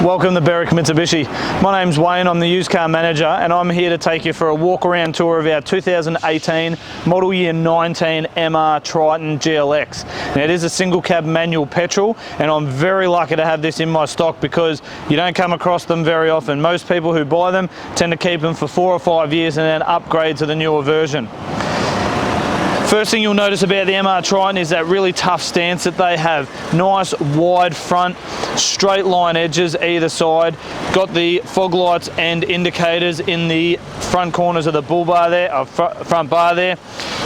Welcome to Berwick Mitsubishi. My name's Wayne, I'm the used car manager, and I'm here to take you for a walk around tour of our 2018 model year 19 MR Triton GLX. Now it is a single cab manual petrol, and I'm very lucky to have this in my stock because you don't come across them very often. Most people who buy them tend to keep them for 4 or 5 years and then upgrade to the newer version. First thing you'll notice about the MR Triton is that really tough stance that they have. Nice wide front, straight line edges either side. Got the fog lights and indicators in the front corners of the bull bar there, front bar there.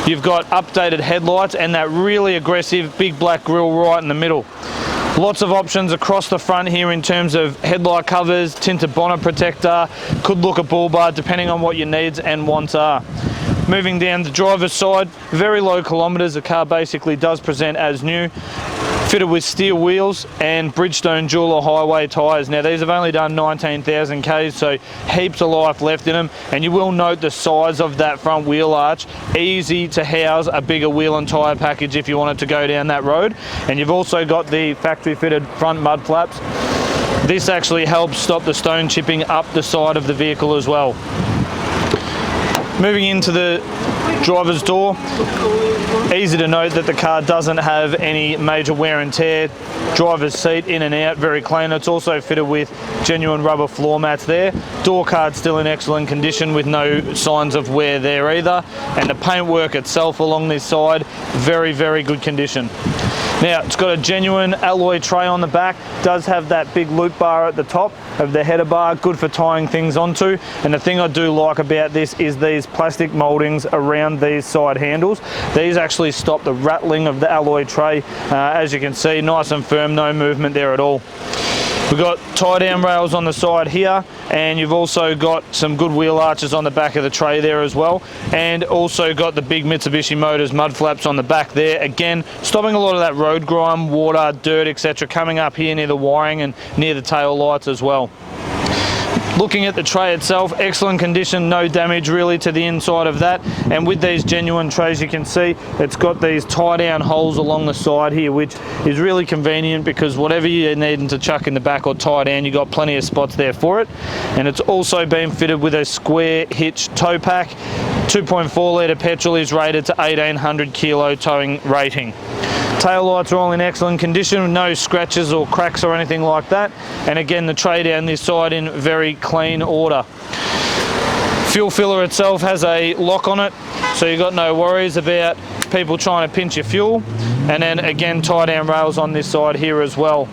You've got updated headlights and that really aggressive big black grille right in the middle. Lots of options across the front here in terms of headlight covers, tinted bonnet protector, could look a bull bar depending on what your needs and wants are. Moving down the driver's side, very low kilometres, the car basically does present as new. Fitted with steel wheels and Bridgestone Jeweler highway tyres. Now these have only done 19,000 Ks, so heaps of life left in them, and you will note the size of that front wheel arch. Easy to house a bigger wheel and tyre package if you wanted to go down that road. And you've also got the factory fitted front mud flaps. This actually helps stop the stone chipping up the side of the vehicle as well. Moving into the driver's door, easy to note that the car doesn't have any major wear and tear. Driver's seat in and out, very clean. It's also fitted with genuine rubber floor mats there. Door card's still in excellent condition with no signs of wear there either. And the paintwork itself along this side, very, very good condition. Now, it's got a genuine alloy tray on the back, does have that big loop bar at the top of the header bar, good for tying things onto. And the thing I do like about this is these plastic mouldings around these side handles. These actually stop the rattling of the alloy tray. As you can see, nice and firm, no movement there at all. We've got tie-down rails on the side here, and you've also got some good wheel arches on the back of the tray there as well, and also got the big Mitsubishi Motors mud flaps on the back there, again stopping a lot of that road grime, water, dirt, etc. coming up here near the wiring and near the tail lights as well. Looking at the tray itself, excellent condition, no damage really to the inside of that. And with these genuine trays, you can see it's got these tie-down holes along the side here, which is really convenient because whatever you're needing to chuck in the back or tie down, you've got plenty of spots there for it. And it's also been fitted with a square hitch tow pack. 2.4 litre petrol is rated to 1800 kilo towing rating. Tail lights are all in excellent condition, no scratches or cracks or anything like that. And again, the tray down this side in very clean order. Fuel filler itself has a lock on it, so you've got no worries about people trying to pinch your fuel. And then again, tie down rails on this side here as well.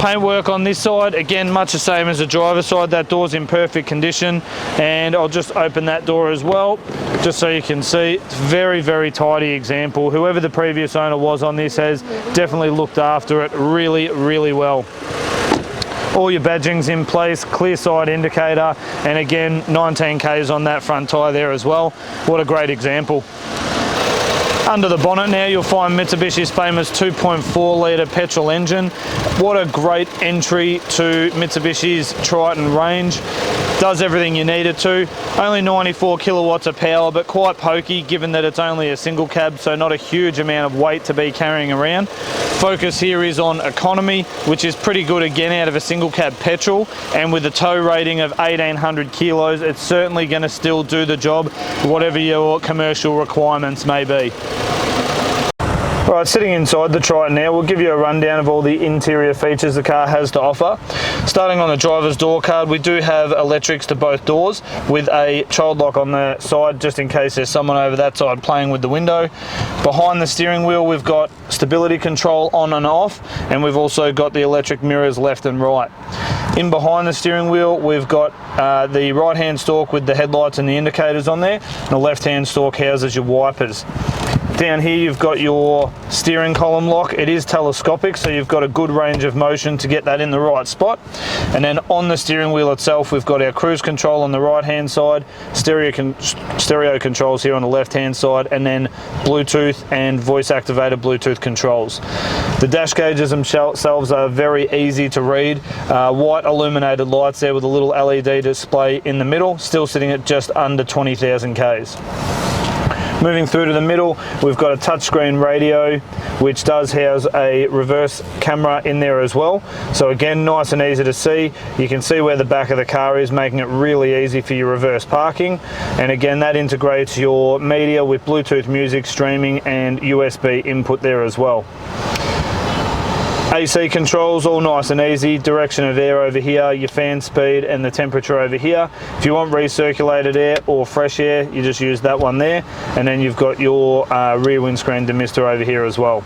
Paintwork on this side, again, much the same as the driver's side. That door's in perfect condition, and I'll just open that door as well, just so you can see. It's very, very tidy example. Whoever the previous owner was on this has definitely looked after it really, really well. All your badging's in place, clear side indicator, and again, 19 Ks on that front tyre there as well. What a great example. Under the bonnet now, you'll find Mitsubishi's famous 2.4 litre petrol engine. What a great entry to Mitsubishi's Triton range. Does everything you need it to. Only 94 kilowatts of power, but quite pokey given that it's only a single cab, so not a huge amount of weight to be carrying around. Focus here is on economy, which is pretty good again out of a single cab petrol, and with a tow rating of 1800 kilos, it's certainly going to still do the job, whatever your commercial requirements may be. Alright, sitting inside the Triton now, we'll give you a rundown of all the interior features the car has to offer. Starting on the driver's door card, we do have electrics to both doors with a child lock on the side just in case there's someone over that side playing with the window. Behind the steering wheel, we've got stability control on and off, and we've also got the electric mirrors left and right. In behind the steering wheel, we've got the right hand stalk with the headlights and the indicators on there, and the left hand stalk houses your wipers. Down here you've got your steering column lock. It is telescopic, so you've got a good range of motion to get that in the right spot. And then on the steering wheel itself, we've got our cruise control on the right hand side, stereo controls here on the left hand side, and then Bluetooth and voice activated Bluetooth controls. The dash gauges themselves are very easy to read. White illuminated lights there with a little LED display in the middle, still sitting at just under 20,000 Ks. Moving through to the middle, we've got a touchscreen radio, which does house a reverse camera in there as well. So again, nice and easy to see. You can see where the back of the car is, making it really easy for your reverse parking. And again, that integrates your media with Bluetooth music streaming and USB input there as well. AC controls, all nice and easy. Direction of air over here, your fan speed and the temperature over here. If you want recirculated air or fresh air, you just use that one there. And then you've got your rear windscreen demister over here as well.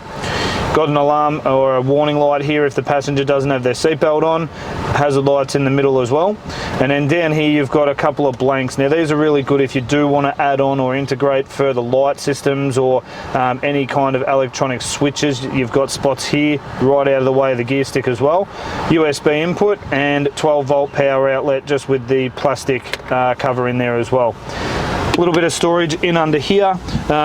Got an alarm or a warning light here if the passenger doesn't have their seatbelt on. Hazard lights in the middle as well. And then down here you've got a couple of blanks. Now these are really good if you do want to add on or integrate further light systems or any kind of electronic switches. You've got spots here right out of the way of the gear stick as well. USB input and 12-volt power outlet just with the plastic cover in there as well. A little bit of storage in under here.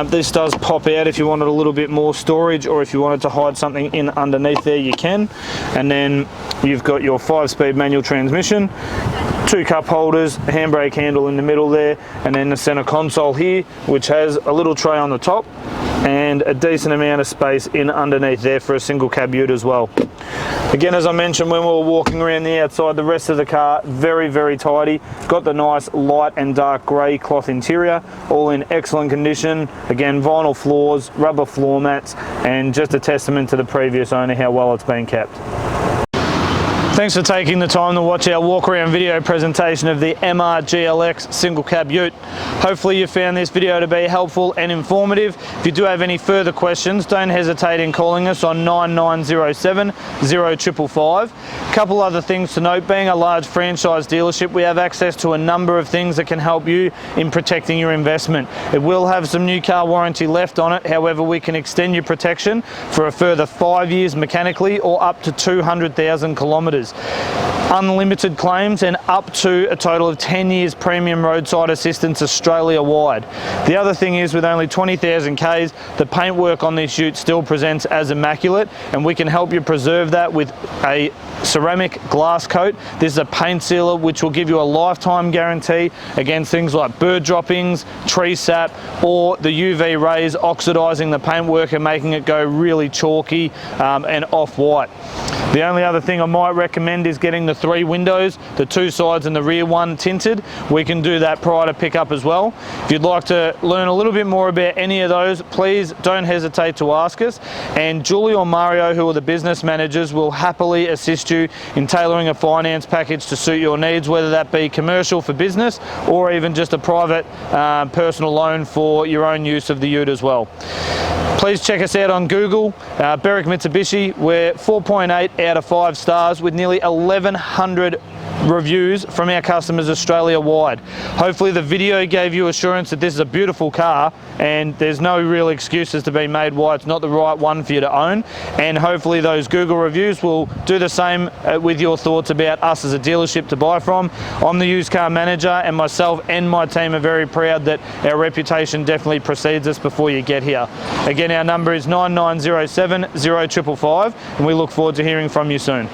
This does pop out if you wanted a little bit more storage, or if you wanted to hide something in underneath there, you can. And then you've got your 5-speed manual transmission, 2 cup holders, handbrake handle in the middle there, and then the center console here, which has a little tray on the top and a decent amount of space in underneath there for a single cab ute as well. Again, as I mentioned when we were walking around the outside, the rest of the car very, very tidy. Got the nice light and dark grey cloth interior, all in excellent condition. Again, vinyl floors, rubber floor mats, and just a testament to the previous owner how well it's been kept. Thanks for taking the time to watch our walk around video presentation of the MR GLX single cab ute. Hopefully you found this video to be helpful and informative. If you do have any further questions, don't hesitate in calling us on 9907 0555. A couple other things to note: being a large franchise dealership, we have access to a number of things that can help you in protecting your investment. It will have some new car warranty left on it, however we can extend your protection for a further 5 years mechanically or up to 200,000 kilometres. Unlimited claims and up to a total of 10 years premium roadside assistance Australia-wide. The other thing is, with only 20,000 Ks, the paintwork on this ute still presents as immaculate, and we can help you preserve that with a ceramic glass coat. This is a paint sealer which will give you a lifetime guarantee against things like bird droppings, tree sap, or the UV rays oxidising the paintwork and making it go really chalky and off-white. The only other thing I might recommend is getting the 3 windows, the 2 sides and the rear one, tinted. We can do that prior to pickup as well. If you'd like to learn a little bit more about any of those, please don't hesitate to ask us, and Julie or Mario, who are the business managers, will happily assist you in tailoring a finance package to suit your needs, whether that be commercial for business or even just a private personal loan for your own use of the ute as well. Please check us out on Google, Berwick Mitsubishi. We're 4.8 out of 5 stars with nearly 1,100 reviews from our customers Australia-wide. Hopefully the video gave you assurance that this is a beautiful car and there's no real excuses to be made why it's not the right one for you to own, and hopefully those Google reviews will do the same with your thoughts about us as a dealership to buy from. I'm the used car manager, and myself and my team are very proud that our reputation definitely precedes us before you get here. Again, our number is 9907 0555, and we look forward to hearing from you soon.